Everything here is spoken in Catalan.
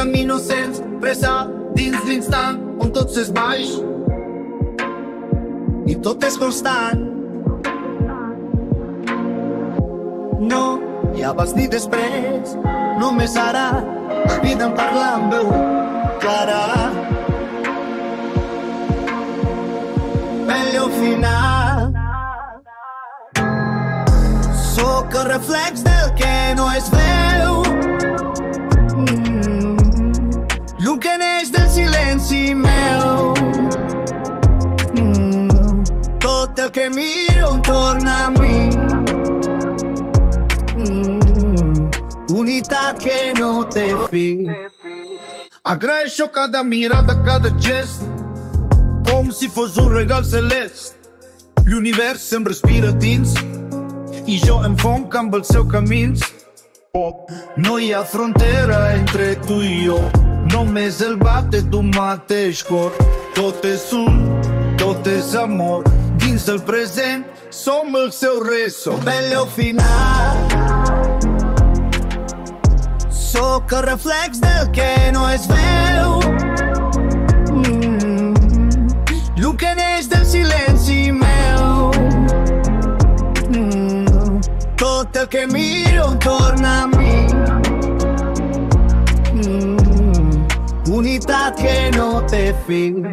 amb innocents, presa dins l'instant on tot s'esvaeix i tot és constant. No hi ha abans ni després, només ara la vida em parla amb veu clara. Bel final, sóc el reflex del que no es veu, llum que neix del silenci meu. Tot el que miro em torna a mi, unitat que no té fi. Agraeixo cada mirada, cada gest, com si fos un regal celest. L'univers em respira dins i jo em fonc amb els seus camins. No hi ha frontera entre tu i jo, només el bate d'un mateix cor. Tot és un, tot és amor, dins del present som el seu reso. Bello final, sóc el reflex del que no es veu, llum que neix del silenci meu. Tot el que miro em torna a mi, unitat que no té fin.